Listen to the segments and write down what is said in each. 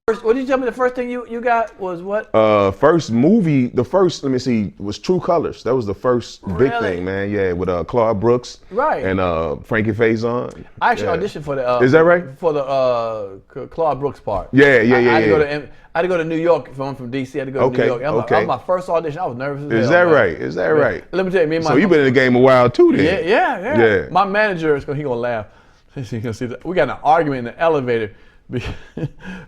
What did you tell me? The first thing you got was what? First movie, let me see, was True Colors. That was the first big thing, man. Yeah, with Claude Brooks, right, and Frankie Faison. I actually auditioned for the. Is that right? For the Claude Brooks part. Yeah. I had to go to New York. If I'm from DC, I had to go to New York. That was my first audition. I was nervous as hell. Is that right? Is that right? Let me tell you, me and my. So you've been in the game a while too, then. Yeah. My manager is gonna laugh. He gonna see that we got in an argument in the elevator.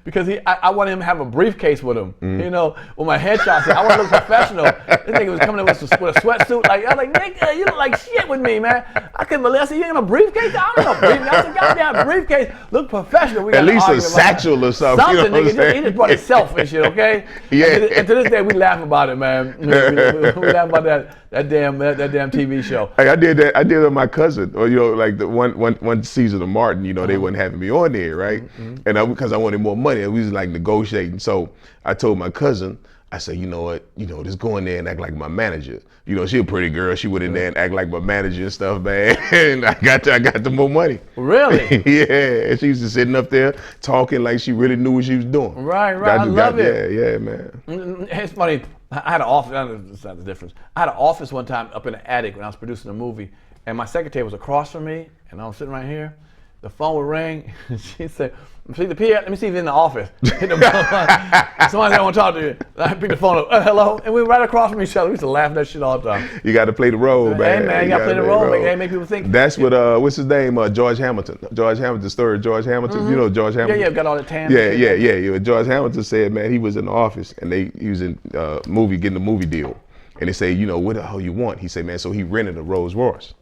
Because I wanted him to have a briefcase with him, you know, with my headshot. I want to look professional. This nigga was coming in with a sweatsuit. Like, I was like, nigga, you look like shit with me, man. I couldn't believe. I said, you ain't in a briefcase? I don't know, briefcase. I said, goddamn briefcase. Look professional. We got at least a satchel or something. Something, you know nigga. He just brought himself and shit, okay? Yeah. And to this day, we laugh about it, man. We laugh about that damn TV show. Hey, I did that. I did it with my cousin, or you know, like the one season of Martin. You know, they wasn't having me on there, right? And because I wanted more money, we was like negotiating. So I told my cousin, I said, you know what, just go in there and act like my manager. You know, she a pretty girl. She went in there and act like my manager and stuff, man. And I got the more money. Really? Yeah. And she was just sitting up there talking like she really knew what she was doing. Right. I love it. Yeah, man. It's funny. I had an office. It's not the difference. I had an office one time up in the attic when I was producing a movie, and my secretary was across from me, and I was sitting right here. The phone would ring, and she said, "See the Pierre? Let me see if he's in the office." Somebody said, "I want to talk to you." I picked the phone up. Hello, and we were right across from each other. We used to laugh at that shit all the time. You got to play the role, man. Hey, man, you got to play the role. Make people think. That's what. What's his name? George Hamilton. George Hamilton, story of George Hamilton. You know George Hamilton. Yeah. Got all the tan. Yeah. George Hamilton said, man, he was in the office and he was in getting a movie deal, and they say, what the hell you want? He said, man, so he rented a Rolls Royce,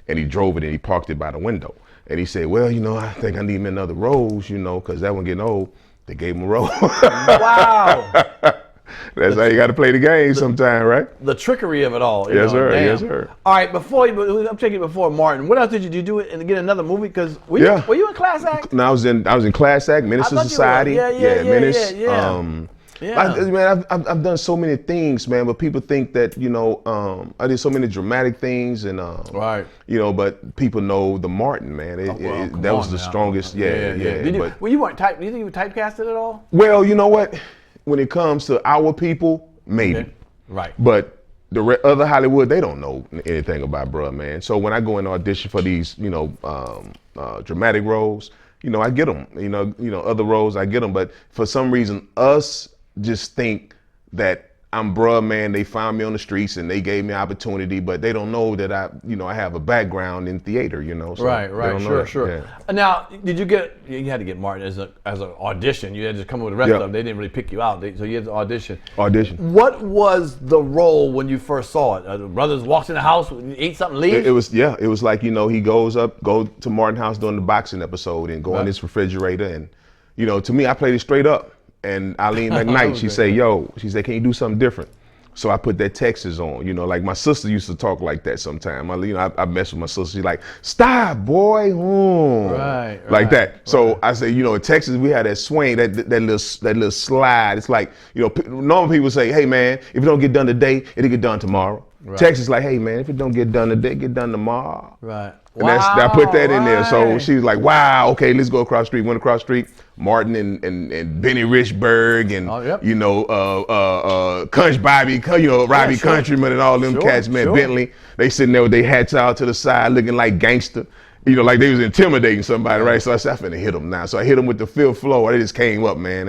and he drove it and he parked it by the window. And he said, well, I think I need me another Rolls, because that one getting old. They gave him a Rolls. Wow. That's how you got to play the game sometime, right? The trickery of it all. Yes, sir. Damn. Yes, sir. All right, I'm taking before Martin. What else did you do and get another movie? Because were you in Class Act? No, I was in Class Act, Menace to Society. Yeah, Menace. Yeah. Man, I've done so many things, man, but people think that, I did so many dramatic things and, right. But people know the Martin, man. That was the strongest. Yeah. Well, you weren't do you think you were typecasted at all? Well, you know what? When it comes to our people, maybe. Okay. Right. But the other Hollywood, they don't know anything about bruh, man. So when I go and audition for these, dramatic roles, I get them. Other roles, I get them. But for some reason, us just think that I'm bruh, man. They found me on the streets and they gave me opportunity, but they don't know that I have a background in theater, So right. Sure. Yeah. Now, did you had to get Martin as an audition. You had to come with the rest of them. They didn't really pick you out, so you had to audition. What was the role when you first saw it? The brothers walks in the house, eat something, leave? It was like, he go to Martin House during the boxing episode and go in his refrigerator and, to me, I played it straight up. And Eileen McKnight, she said, can you do something different? So I put that Texas on, like my sister used to talk like that sometime. I mess with my sister. She's like, stop, boy. Right. Like that. So I say, in Texas, we had that swing, that little slide. It's like, normal people say, hey, man, if it don't get done today, it'll get done tomorrow. Right. Texas like, hey, man, if it don't get done today, get done tomorrow. Right. And I put that in there. So she was like, wow, okay, let's go across the street. Went across the street. Martin and Benny Richburg and, Kunch Bobby, Robbie Countryman and all them cats, man, Bentley. They sitting there with their hats out to the side looking like gangster. Like they was intimidating somebody, right? So I said, I'm finna hit them now. So I hit them with the fifth floor. They just came up, man,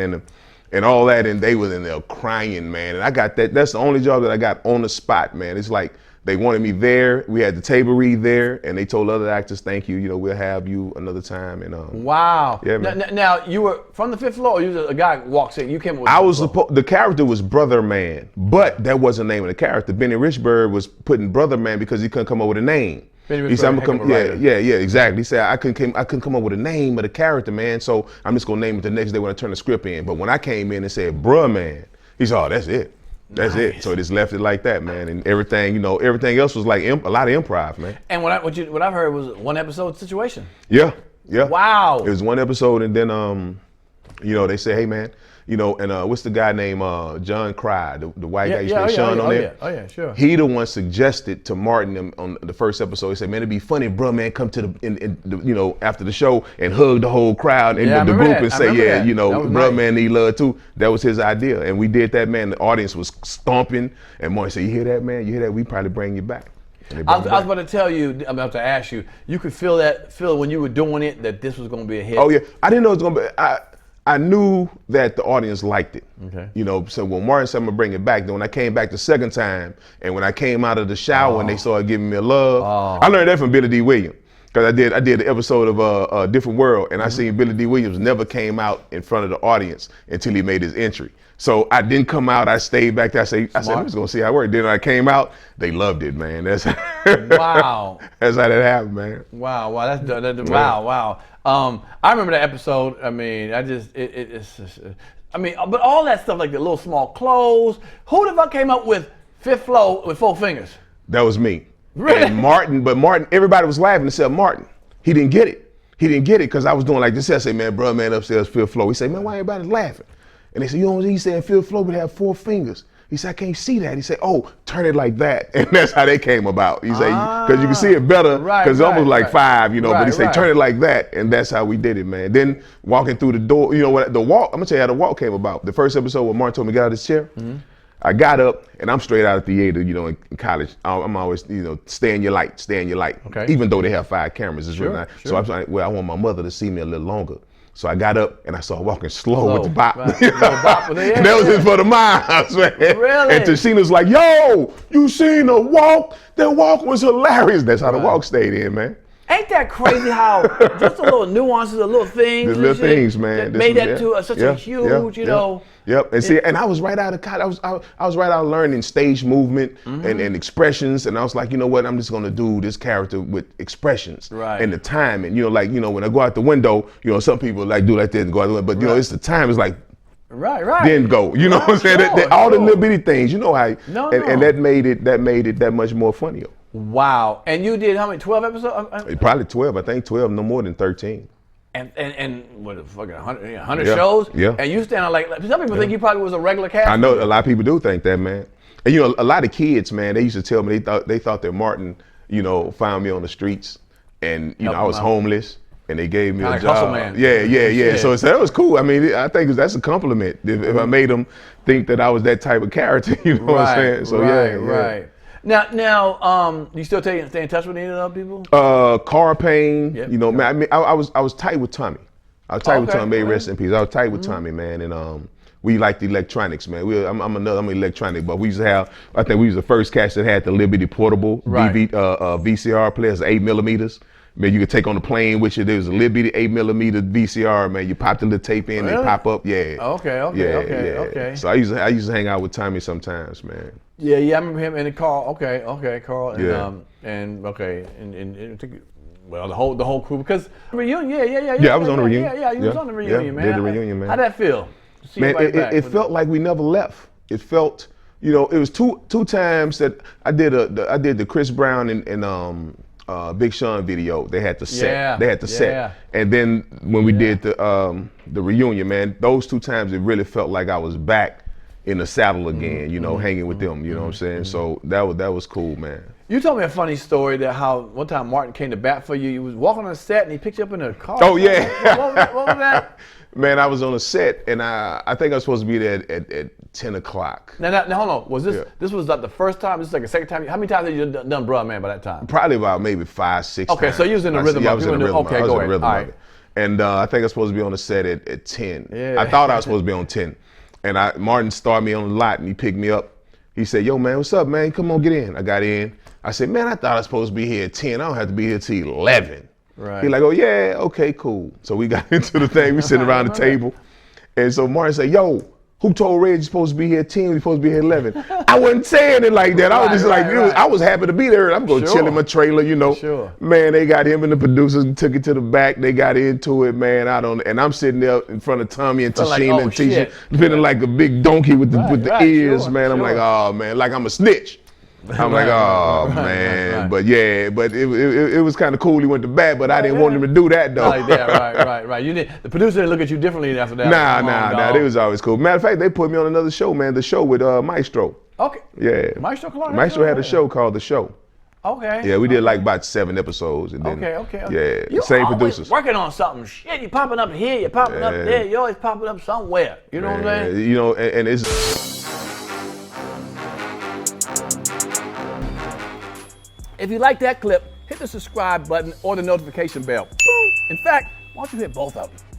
and all that, and they was in there crying, man. And I got that. That's the only job that I got on the spot, man. It's like, they wanted me there. We had the table read there, and they told other actors, "Thank you. We'll have you another time." And wow. Yeah, man. Now you were from the fifth floor. Or you was a guy walks in. You came. I was the character was Brother Man, but that wasn't the name of the character. Benny Richburg was putting Brother Man because he couldn't come up with a name. He said, exactly. He said I couldn't come up with a name of the character, man. So I'm just gonna name it the next day when I turn the script in. But when I came in and said Bruh Man, he said, "Oh, that's it." That's it. So just left it like that, man. And everything, everything else was like a lot of improv, man. And what I've heard was one episode situation. Yeah. Wow. It was one episode, and then you know, they say, hey man, you know, and what's the guy named John Cry, the white guy, you play Sean on there? Oh yeah, sure. He the one suggested to Martin on the first episode. He said, "Man, it'd be funny, bro, man, come to the you know, after the show and hug the whole crowd and the group and say, yeah, you know, bro, man, need love too." That was his idea, and we did that, man. The audience was stomping, and Martin said, "You hear that, man? You hear that? We probably bring you back." I was about to tell you, I'm about to ask you. You could feel when you were doing it that this was going to be a hit. Oh yeah, I didn't know it was going to be. I knew that the audience liked it. Okay. You know, so when Martin said I'm gonna bring it back, then when I came back the second time, and when I came out of the shower and they started giving me a love, I learned that from Billy D. Williams. Because I did the episode of A Different World, and I seen Billy D. Williams never came out in front of the audience until he made his entry. So I didn't come out, I stayed back there. I said, I'm just gonna see how it worked. Then I came out, they loved it, man. That's wow. That's how that happened, man. Wow, wow. I remember that episode. I mean, it's just, I mean, but all that stuff, like the little small clothes. Who the fuck came up with fifth floor with 4 fingers? That was me. Really? And Martin, everybody was laughing except Martin. He didn't get it. He didn't get it because I was doing like this. I say, man, bro, man, upstairs, fifth floor. He said, man, why everybody laughing? And they said, you know what he's saying, fifth floor would have 4 fingers. He said, I can't see that. He said, oh, turn it like that. And that's how they came about. He said, because you can see it better, because it's almost like 5, you know, but he said, turn it like that. And that's how we did it, man. Then walking through the door, you know what, the walk, I'm gonna tell you how the walk came about. The first episode when Martin told me to get out of his chair, I got up and I'm straight out of theater, you know, in college. I'm always, you know, stay in your light, stay in your light. Okay. Even though they have 5 cameras, it's really not. So I was like, well, I want my mother to see me a little longer. So I got up and I started walking slow with the bop. Right. And that was just for the miles, man. Really? And Tashina's like, yo, you seen the walk? That walk was hilarious. That's how the walk stayed in, man. Ain't that crazy how just the little nuances, the little things, the little things, man, that made that to such a huge, you know. Yep, and see, and I was right out of college. I was right out of learning stage movement and expressions, and I was like, you know what, I'm just gonna do this character with expressions and the time, and you know, like, you know, when I go out the window, you know, some people like do like that and go out the window, but you know, it's the time. It's like. Right. Then go. You know what I'm saying? All the little bitty things. You know how. And that made it that much more funnier. Wow. And you did how many? 12 episodes? Probably 12. I think 12. No more than 13. And what, fucking 100 shows? Yeah. And you stand out like some people think you probably was a regular cast. I know a lot of people do think that, man. And you know, a lot of kids, man, they used to tell me they thought that Martin, you know, found me on the streets, and you know I was homeless. And they gave me a job. Man. Yeah. So that was cool. I mean, I think that's a compliment if I made them think that I was that type of character. You know what I'm saying? So right. Now, you still stay in touch with any of the people? Car Pain. You know, man. I mean, I was tight with Tommy. I was tight with Tommy. May rest in peace. I was tight with Tommy, man, and we liked the electronics, man. I'm an electronic, but we used to have. I think we was the first cast that had the Liberty portable VCR players, 8mm. Man, you could take on the plane with you. There was a little bitty 8mm VCR, man. You pop the little tape in, they pop up. Yeah. Okay. So I used to hang out with Tommy sometimes, man. Yeah. I remember him in the car. Okay, Carl. And well, the whole crew, because reunion. Yeah. I was on the reunion. Yeah, you was on the reunion, man. Did the reunion, man. How'd that feel? Man, it felt like we never left. It felt, you know, it was two times that I did the Chris Brown and Big Sean video. They had the set. Set. And then when we did the reunion, man, those 2 times it really felt like I was back in the saddle again, you know, hanging with them, you know what I'm saying? So that was cool, man. You told me a funny story that how one time Martin came to bat for you. You was walking on the set and he picked you up in a car. Oh yeah. What was that? Man, I was on a set and I think I was supposed to be there at 10 o'clock. Now hold on. Was this was like the first time? This is like the second time? How many times had you done Bruh Man by that time? Probably about maybe 5, 6 times. Okay, so you was in the rhythm. I was in the rhythm. Okay, go ahead. All right. And I think I was supposed to be on the set at 10. Yeah. I thought I was supposed to be on 10. And Martin started me on the lot and he picked me up. He said, yo, man, what's up, man? Come on, get in. I got in. I said, man, I thought I was supposed to be here at 10. I don't have to be here till 11. Right. He like, oh, yeah, okay, cool. So we got into the thing. We sitting around the table. And so Martin said, yo, who told Reg you're supposed to be here at 10? You're supposed to be here at 11. I wasn't saying it like that. I was just I was happy to be there. I'm going to chill in my trailer, you know. Sure. Man, they got him and the producers and took it to the back. They got into it, man. And I'm sitting there in front of Tommy and Tashina and Tisha, feeling like a big donkey with the ears, man. I'm like, oh, man, like I'm a snitch. I'm like, oh man, but yeah, but it was kind of cool. He went to bat, but I didn't want him to do that though. Like that, right. You did. The producer didn't look at you differently after that. Nah. It was always cool. Matter of fact, they put me on another show, man. The show with Maestro. Okay. Yeah. Maestro had a show called The Show. Okay. Yeah, we did like about 7 episodes, and then okay. yeah, You're same always producers. working on something. Shit, you popping up here, you popping up there. You always popping up somewhere. You know what I'm saying? You know, and it's. If you like that clip, hit the subscribe button or the notification bell. In fact, why don't you hit both of them?